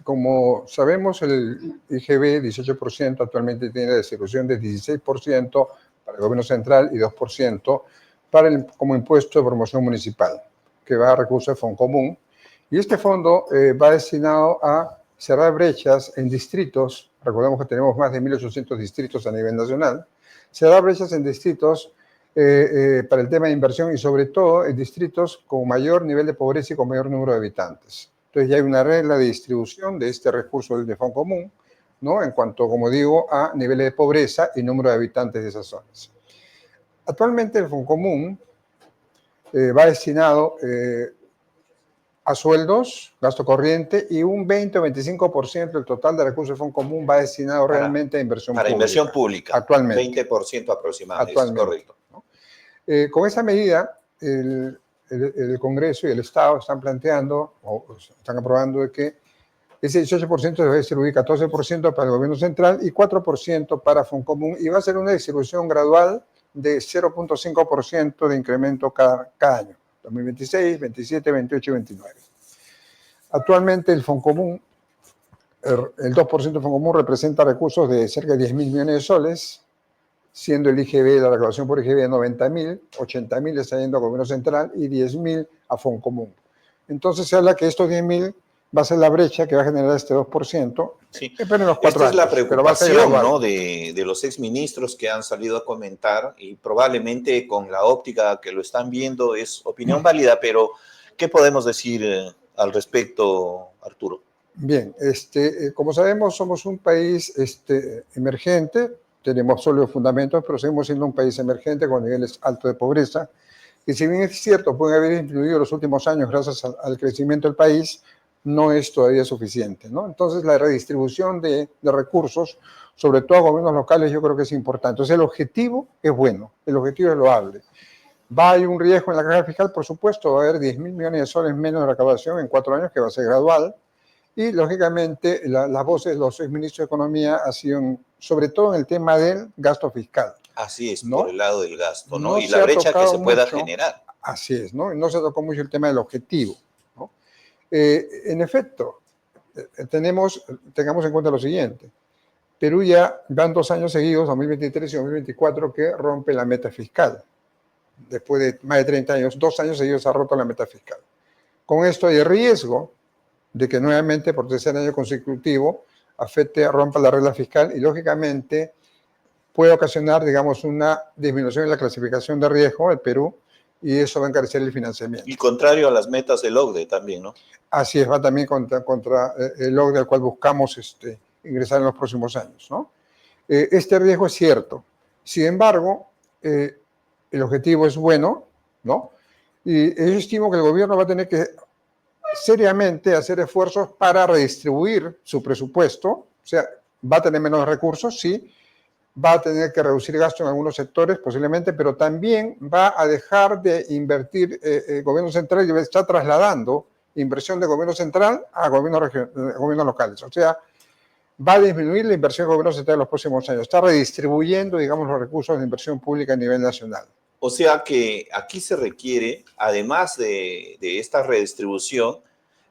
como sabemos, el IGB, 18%, actualmente tiene la distribución de 16% para el gobierno central y 2% como impuesto de promoción municipal, que va a recursos de Foncomún. Y este fondo va destinado a cerrar brechas en distritos. Recordemos que tenemos más de 1.800 distritos a nivel nacional. Cerrar brechas en distritos para el tema de inversión y sobre todo en distritos con mayor nivel de pobreza y con mayor número de habitantes. Entonces ya hay una regla de distribución de este recurso del Foncomún, ¿no? En cuanto, como digo, a niveles de pobreza y número de habitantes de esas zonas. Actualmente el Foncomún va destinado a sueldos, gasto corriente, y un 20 o 25% del total de recursos del Foncomún va destinado realmente a inversión pública. Para inversión pública. Actualmente. 20% aproximadamente. Actualmente. Correcto. ¿No? Con esa medida, el Congreso y el Estado están planteando, o están aprobando de que ese 18% debe distribuir 14% para el gobierno central y 4% para Foncomún, y va a ser una distribución gradual de 0.5% de incremento cada año, 2026, 27, 28 y 29. Actualmente el Foncomún, el 2% de Foncomún representa recursos de cerca de 10.000 millones de soles, siendo el IGB, la recaudación por IGB de 90.000, 80.000 está yendo al gobierno central y 10.000 a Foncomún. Entonces se habla que estos 10.000 va a ser la brecha que va a generar este 2%. Sí. En los 4 Esta años, es la preocupación, ¿no?, de los exministros que han salido a comentar, y probablemente con la óptica que lo están viendo es opinión válida, pero ¿qué podemos decir al respecto, Arturo? Bien, como sabemos, somos un país emergente, tenemos sólidos fundamentos, pero seguimos siendo un país emergente con niveles altos de pobreza, y si bien es cierto, pueden haber disminuido los últimos años gracias al crecimiento del país, no es todavía suficiente, ¿no? Entonces, la redistribución de recursos, sobre todo a gobiernos locales, yo creo que es importante. Entonces, el objetivo es bueno, el objetivo es loable. ¿Va a haber un riesgo en la caja fiscal? Por supuesto, va a haber 10.000 millones de soles menos de recaudación en 4 años, que va a ser gradual. Y, lógicamente, las voces de los exministros de Economía han sido, sobre todo en el tema del gasto fiscal. Así es, ¿no? Por el lado del gasto, ¿no? No Y la brecha que se pueda mucho, generar. Así es, ¿no? No se tocó mucho el tema del objetivo, ¿no? En efecto, tengamos en cuenta lo siguiente. Perú ya van 2 años seguidos, 2023 y 2024, que rompe la meta fiscal. Después de más de 30 años, 2 años seguidos ha roto la meta fiscal. Con esto hay riesgo de que nuevamente, por 3er año consecutivo, rompa la regla fiscal y, lógicamente, puede ocasionar, digamos, una disminución en la clasificación de riesgo del Perú, y eso va a encarecer el financiamiento. Y contrario a las metas del OCDE también, ¿no? Así es, va también contra el OCDE al cual buscamos ingresar en los próximos años, ¿no? Este riesgo es cierto. Sin embargo, el objetivo es bueno, ¿no? Y yo estimo que el gobierno va a tener que seriamente hacer esfuerzos para redistribuir su presupuesto. O sea, va a tener menos recursos, sí, va a tener que reducir gasto en algunos sectores posiblemente, pero también va a dejar de invertir el gobierno central y está trasladando inversión del gobierno central a gobiernos locales. O sea, va a disminuir la inversión del gobierno central en los próximos años. Está redistribuyendo, digamos, los recursos de inversión pública a nivel nacional. O sea que aquí se requiere, además de esta redistribución,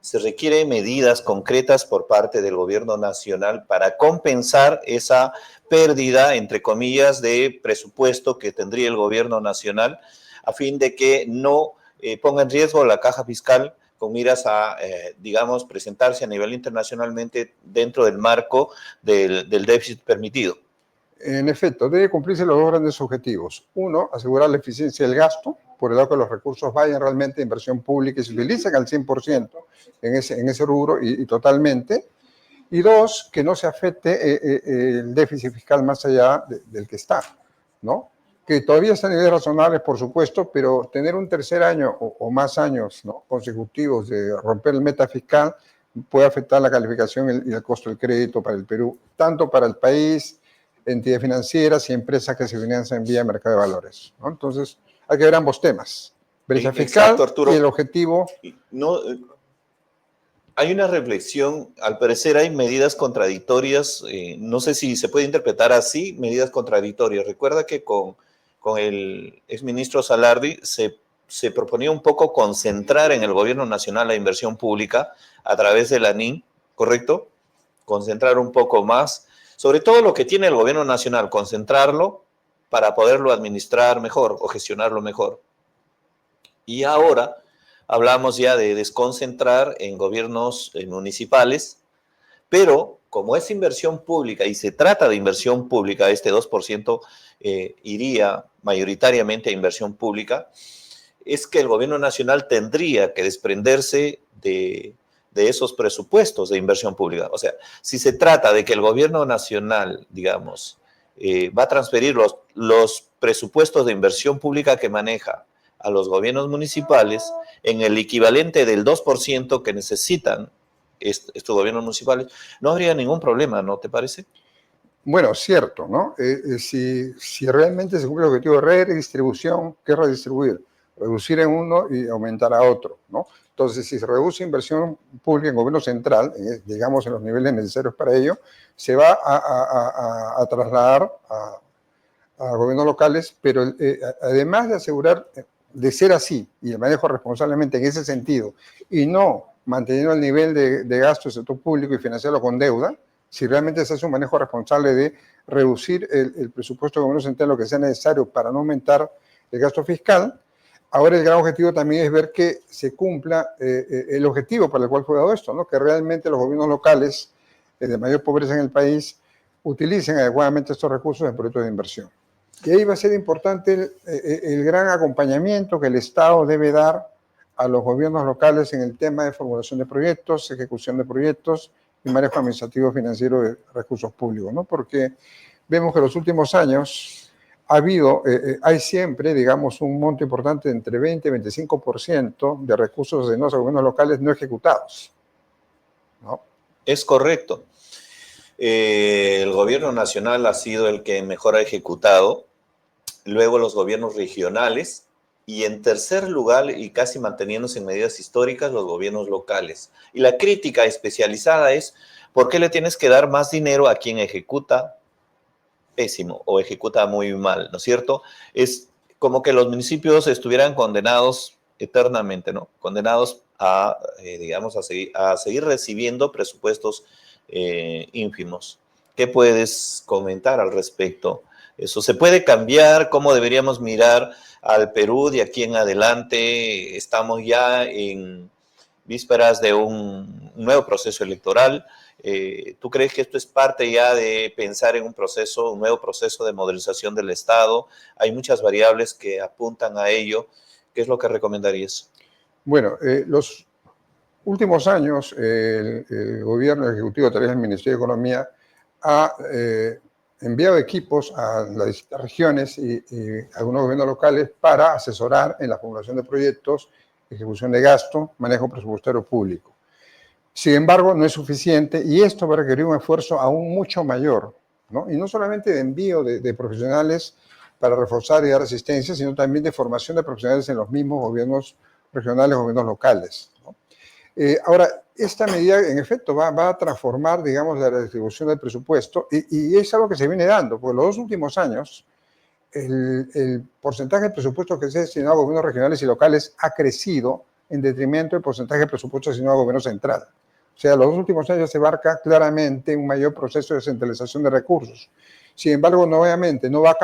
se requieren medidas concretas por parte del gobierno nacional para compensar esa pérdida, entre comillas, de presupuesto que tendría el gobierno nacional, a fin de que no ponga en riesgo la caja fiscal con miras a, digamos, presentarse a nivel internacionalmente dentro del marco del déficit permitido. En efecto, debe cumplirse los 2 grandes objetivos. 1, asegurar la eficiencia del gasto, por el lado que los recursos vayan realmente a inversión pública y se utilicen al 100% en ese rubro y totalmente. Y 2, que no se afecte el déficit fiscal más allá del que está, ¿no? Que todavía está a niveles razonables, por supuesto, pero tener un 3er año o más años, ¿no?, consecutivos de romper el meta fiscal puede afectar la calificación y el costo del crédito para el Perú, tanto para el país, entidades financieras y empresas que se financian vía mercado de valores, ¿no? Entonces, hay que ver ambos temas, brecha fiscal. Exacto, Arturo. Y el objetivo. No, hay una reflexión, al parecer hay medidas contradictorias, no sé si se puede interpretar así, medidas contradictorias. Recuerda que con el exministro Salardi se proponía un poco concentrar en el gobierno nacional la inversión pública a través de la ANIN, ¿correcto? Concentrar un poco más, sobre todo lo que tiene el gobierno nacional, concentrarlo para poderlo administrar mejor o gestionarlo mejor. Y ahora hablamos ya de desconcentrar en gobiernos municipales, pero como es inversión pública y se trata de inversión pública, este 2% iría mayoritariamente a inversión pública, es que el gobierno nacional tendría que desprenderse de esos presupuestos de inversión pública. O sea, si se trata de que el gobierno nacional, digamos, va a transferir los presupuestos de inversión pública que maneja a los gobiernos municipales en el equivalente del 2% que necesitan estos gobiernos municipales, no habría ningún problema, ¿no te parece? Bueno, cierto, ¿no? Si realmente se cumple el objetivo de redistribución, ¿qué es redistribuir? Reducir en uno y aumentar a otro, ¿no? Entonces, si se reduce inversión pública en gobierno central, digamos en los niveles necesarios para ello, se va a trasladar a gobiernos locales, pero además de asegurar de ser así y el manejo responsablemente en ese sentido, y no manteniendo el nivel de gasto del sector público y financiarlo con deuda, si realmente se hace un manejo responsable de reducir el presupuesto del gobierno central lo que sea necesario para no aumentar el gasto fiscal, ahora el gran objetivo también es ver que se cumpla el objetivo para el cual fue dado esto, ¿no? Que realmente los gobiernos locales de mayor pobreza en el país utilicen adecuadamente estos recursos en proyectos de inversión. Y ahí va a ser importante el gran acompañamiento que el Estado debe dar a los gobiernos locales en el tema de formulación de proyectos, ejecución de proyectos y manejo administrativo financiero de recursos públicos, ¿no? Porque vemos que en los últimos años hay siempre, digamos, un monto importante de entre 20 y 25% de recursos de los gobiernos locales no ejecutados, ¿no? Es correcto. El gobierno nacional ha sido el que mejor ha ejecutado, luego los gobiernos regionales y en tercer lugar, y casi manteniéndose en medidas históricas, los gobiernos locales. Y la crítica especializada es, ¿por qué le tienes que dar más dinero a quien ejecuta pésimo o ejecuta muy mal, ¿no es cierto? Es como que los municipios estuvieran condenados eternamente, ¿no? Condenados a, digamos, a seguir recibiendo presupuestos ínfimos. ¿Qué puedes comentar al respecto? ¿Eso se puede cambiar? ¿Cómo deberíamos mirar al Perú de aquí en adelante? Estamos ya en vísperas de un nuevo proceso electoral. ¿Tú crees que esto es parte ya de pensar en un nuevo proceso de modernización del Estado? Hay muchas variables que apuntan a ello. ¿Qué es lo que recomendarías? Bueno, los últimos años el gobierno ejecutivo a través del Ministerio de Economía ha enviado equipos a las distintas regiones y algunos gobiernos locales para asesorar en la formulación de proyectos, ejecución de gasto, manejo presupuestario público. Sin embargo, no es suficiente y esto va a requerir un esfuerzo aún mucho mayor, ¿no? Y no solamente de envío de profesionales para reforzar y dar asistencia, sino también de formación de profesionales en los mismos gobiernos regionales, gobiernos locales, ¿no? Ahora, esta medida, en efecto, va a transformar, digamos, la distribución del presupuesto y es algo que se viene dando, porque los dos últimos años el porcentaje de presupuesto que se ha destinado a gobiernos regionales y locales ha crecido en detrimento del porcentaje de presupuesto destinado al gobierno central. O sea, los dos últimos años se abarca claramente un mayor proceso de descentralización de recursos. Sin embargo, nuevamente, no va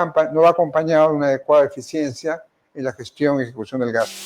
acompañado de una adecuada eficiencia en la gestión y ejecución del gasto.